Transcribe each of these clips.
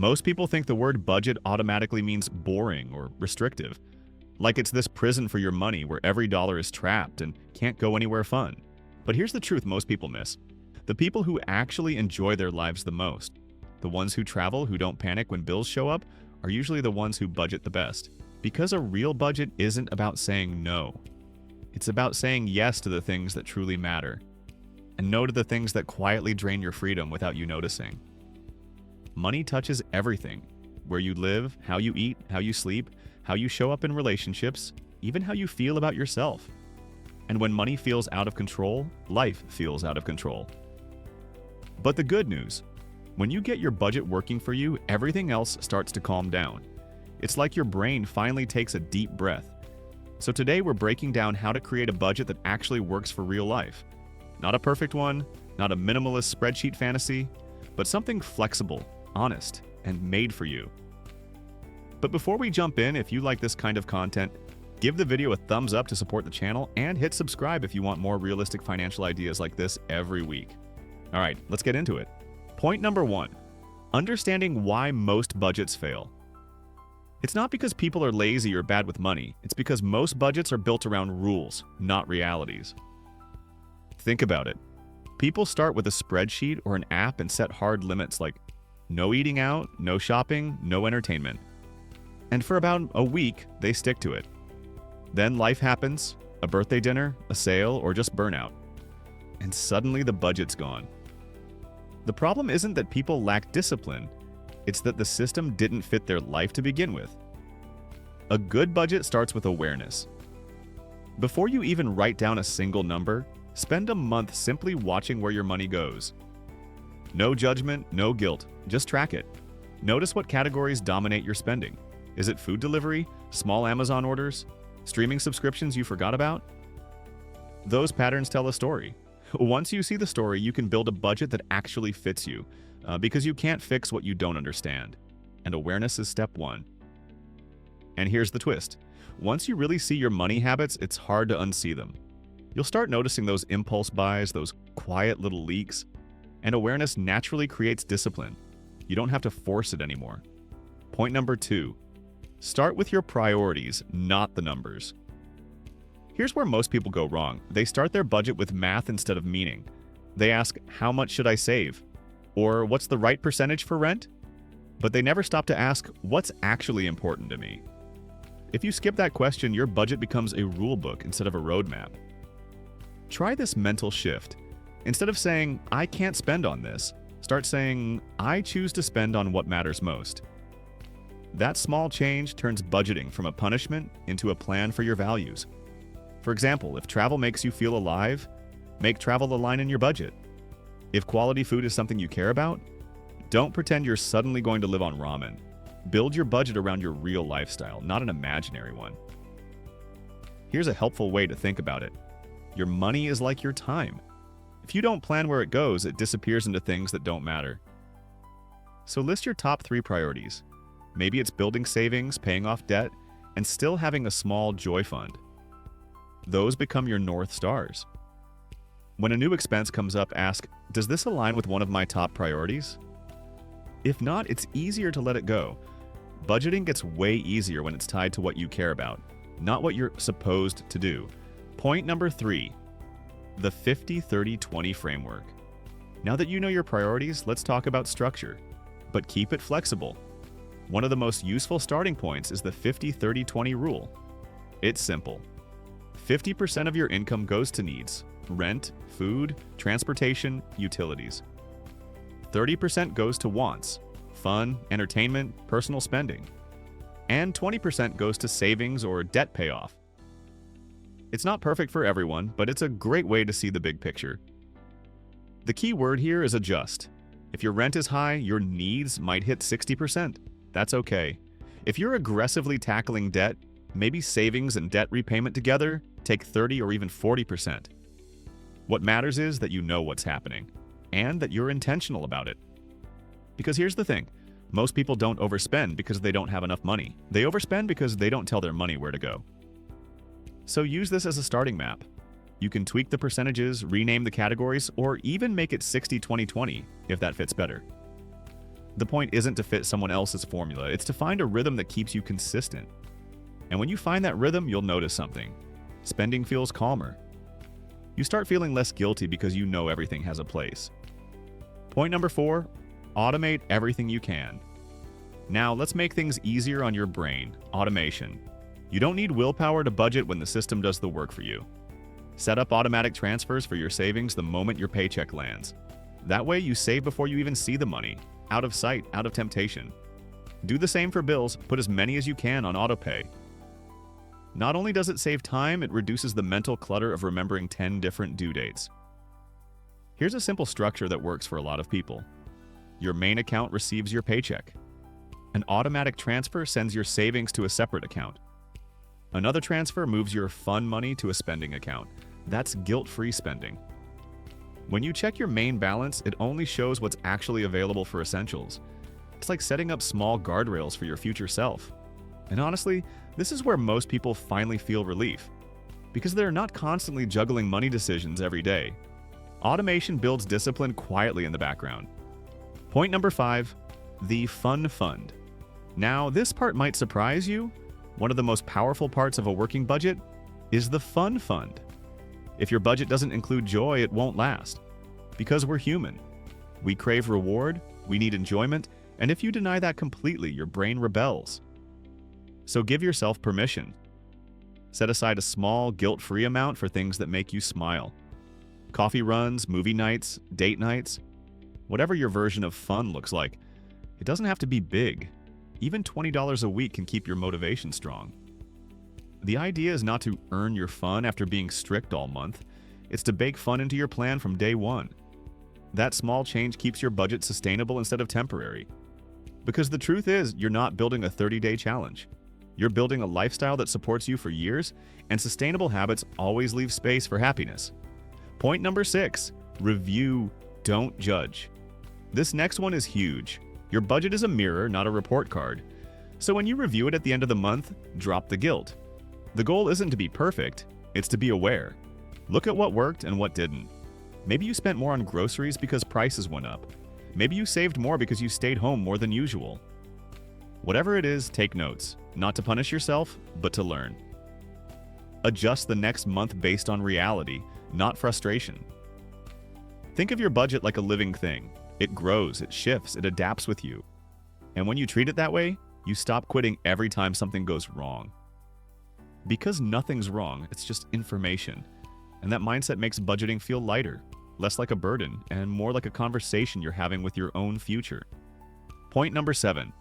Most people think the word budget automatically means boring or restrictive, like it's this prison for your money where every dollar is trapped and can't go anywhere fun. But here's the truth most people miss. The people who actually enjoy their lives the most, the ones who travel, who don't panic when bills show up, are usually the ones who budget the best. Because a real budget isn't about saying no. It's about saying yes to the things that truly matter, and no to the things that quietly drain your freedom without you noticing. Money touches everything. Where you live, how you eat, how you sleep, how you show up in relationships, even how you feel about yourself. And when money feels out of control, life feels out of control. But the good news, when you get your budget working for you, everything else starts to calm down. It's like your brain finally takes a deep breath. So today we're breaking down how to create a budget that actually works for real life. Not a perfect one, not a minimalist spreadsheet fantasy, but something flexible, honest, and made for you. But before we jump in, if you like this kind of content, give the video a thumbs up to support the channel and hit subscribe if you want more realistic financial ideas like this every week. All right, let's get into it. Point number 1, understanding why most budgets fail. It's not because people are lazy or bad with money. It's because most budgets are built around rules, not realities. Think about it. People start with a spreadsheet or an app and set hard limits like no eating out, no shopping, no entertainment. And for about a week, they stick to it. Then life happens, a birthday dinner, a sale, or just burnout. And suddenly the budget's gone. The problem isn't that people lack discipline, it's that the system didn't fit their life to begin with. A good budget starts with awareness. Before you even write down a single number, spend a month simply watching where your money goes. No judgment, no guilt, just track it. Notice what categories dominate your spending. Is it food delivery, small Amazon orders, streaming subscriptions you forgot about? Those patterns tell a story. Once you see the story, you can build a budget that actually fits you, because you can't fix what you don't understand. And awareness is step 1. And here's the twist. Once you really see your money habits, it's hard to unsee them. You'll start noticing those impulse buys, those quiet little leaks, and awareness naturally creates discipline. You don't have to force it anymore. Point number 2, start with your priorities, not the numbers. Here's where most people go wrong. They start their budget with math instead of meaning. They ask, how much should I save? Or what's the right percentage for rent? But they never stop to ask, what's actually important to me? If you skip that question, your budget becomes a rule book instead of a roadmap. Try this mental shift. Instead of saying, I can't spend on this, start saying, I choose to spend on what matters most. That small change turns budgeting from a punishment into a plan for your values. For example, if travel makes you feel alive, make travel align in your budget. If quality food is something you care about, don't pretend you're suddenly going to live on ramen. Build your budget around your real lifestyle, not an imaginary one. Here's a helpful way to think about it. Your money is like your time. If you don't plan where it goes, it disappears into things that don't matter. So list your top 3 priorities. Maybe it's building savings, paying off debt, and still having a small joy fund. Those become your North Stars. When a new expense comes up, ask, does this align with one of my top priorities? If not, it's easier to let it go. Budgeting gets way easier when it's tied to what you care about, not what you're supposed to do. Point number 3, the 50-30-20 framework. Now that you know your priorities, let's talk about structure, but keep it flexible. One of the most useful starting points is the 50-30-20 rule. It's simple. 50% of your income goes to needs, rent, food, transportation, utilities. 30% goes to wants, fun, entertainment, personal spending. And 20% goes to savings or debt payoff. It's not perfect for everyone, but it's a great way to see the big picture. The key word here is adjust. If your rent is high, your needs might hit 60%. That's okay. If you're aggressively tackling debt, maybe savings and debt repayment together take 30 or even 40%. What matters is that you know what's happening, and that you're intentional about it. Because here's the thing, most people don't overspend because they don't have enough money. They overspend because they don't tell their money where to go. So use this as a starting map. You can tweak the percentages, rename the categories, or even make it 60-20-20 if that fits better. The point isn't to fit someone else's formula, it's to find a rhythm that keeps you consistent. And when you find that rhythm, you'll notice something. Spending feels calmer. You start feeling less guilty because you know everything has a place. Point number 4, automate everything you can. Now, let's make things easier on your brain. Automation. You don't need willpower to budget when the system does the work for you. Set up automatic transfers for your savings the moment your paycheck lands. That way, you save before you even see the money. Out of sight, out of temptation. Do the same for bills. Put as many as you can on autopay. Not only does it save time, it reduces the mental clutter of remembering 10 different due dates. Here's a simple structure that works for a lot of people. Your main account receives your paycheck. An automatic transfer sends your savings to a separate account. Another transfer moves your fun money to a spending account. That's guilt-free spending. When you check your main balance, it only shows what's actually available for essentials. It's like setting up small guardrails for your future self. And honestly, this is where most people finally feel relief, because they're not constantly juggling money decisions every day. Automation builds discipline quietly in the background. Point number 5, the fun fund. Now, this part might surprise you. One of the most powerful parts of a working budget is the fun fund. If your budget doesn't include joy, it won't last. Because we're human. We crave reward, we need enjoyment, and if you deny that completely, your brain rebels. So give yourself permission. Set aside a small, guilt-free amount for things that make you smile. Coffee runs, movie nights, date nights. Whatever your version of fun looks like, it doesn't have to be big. Even $20 a week can keep your motivation strong. The idea is not to earn your fun after being strict all month. It's to bake fun into your plan from day one. That small change keeps your budget sustainable instead of temporary. Because the truth is, you're not building a 30-day challenge. You're building a lifestyle that supports you for years, and sustainable habits always leave space for happiness. Point number 6, review, don't judge. This next one is huge. Your budget is a mirror, not a report card. So when you review it at the end of the month, drop the guilt. The goal isn't to be perfect, it's to be aware. Look at what worked and what didn't. Maybe you spent more on groceries because prices went up. Maybe you saved more because you stayed home more than usual. Whatever it is, take notes. Not to punish yourself, but to learn. Adjust the next month based on reality, not frustration. Think of your budget like a living thing. It grows, it shifts, it adapts with you. And when you treat it that way, you stop quitting every time something goes wrong. Because nothing's wrong, it's just information. And that mindset makes budgeting feel lighter, less like a burden, and more like a conversation you're having with your own future. Point number 7,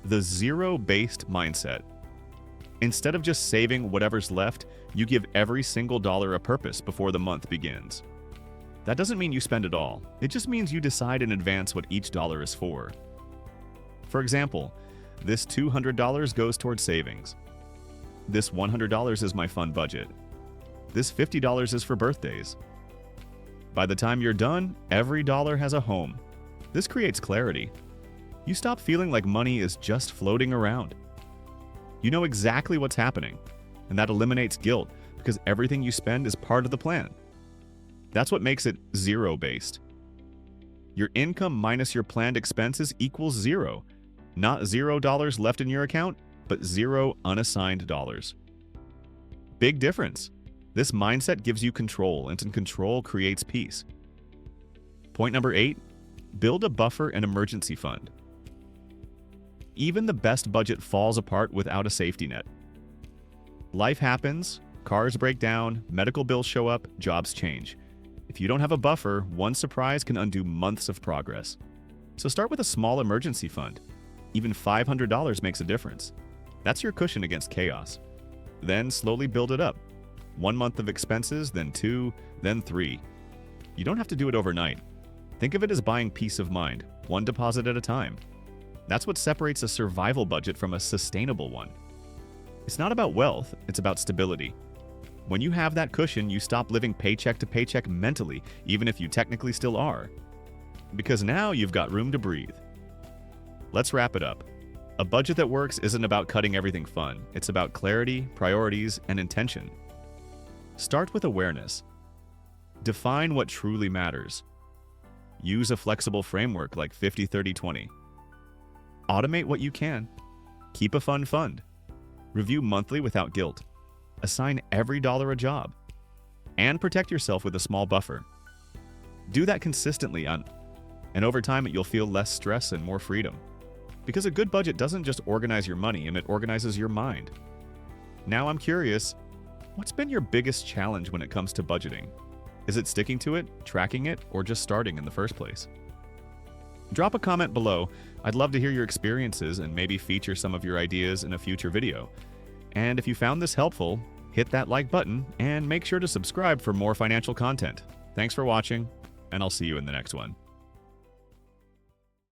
the zero-based mindset. Instead of just saving whatever's left, you give every single dollar a purpose before the month begins. That doesn't mean you spend it all. It just means you decide in advance what each dollar is for. For example, this $200 goes towards savings. This $100 is my fun budget. This $50 is for birthdays. By the time you're done, every dollar has a home. This creates clarity. You stop feeling like money is just floating around. You know exactly what's happening, and that eliminates guilt because everything you spend is part of the plan. That's what makes it zero-based. Your income minus your planned expenses equals zero. Not $0 left in your account, but 0 unassigned dollars. Big difference. This mindset gives you control, and control creates peace. Point number 8, build a buffer and emergency fund. Even the best budget falls apart without a safety net. Life happens, cars break down, medical bills show up, jobs change. If you don't have a buffer, one surprise can undo months of progress. So start with a small emergency fund. Even $500 makes a difference. That's your cushion against chaos. Then slowly build it up. 1 month of expenses, then 2, then 3. You don't have to do it overnight. Think of it as buying peace of mind, one deposit at a time. That's what separates a survival budget from a sustainable one. It's not about wealth, it's about stability. When you have that cushion, you stop living paycheck to paycheck mentally, even if you technically still are. Because now you've got room to breathe. Let's wrap it up. A budget that works isn't about cutting everything fun. It's about clarity, priorities, and intention. Start with awareness. Define what truly matters. Use a flexible framework like 50-30-20. Automate what you can. Keep a fun fund. Review monthly without guilt. Assign every dollar a job. And protect yourself with a small buffer. Do that consistently, and over time you'll feel less stress and more freedom. Because a good budget doesn't just organize your money, and it organizes your mind. Now I'm curious, what's been your biggest challenge when it comes to budgeting? Is it sticking to it, tracking it, or just starting in the first place? Drop a comment below. I'd love to hear your experiences and maybe feature some of your ideas in a future video. And if you found this helpful, hit that like button and make sure to subscribe for more financial content. Thanks for watching, and I'll see you in the next one.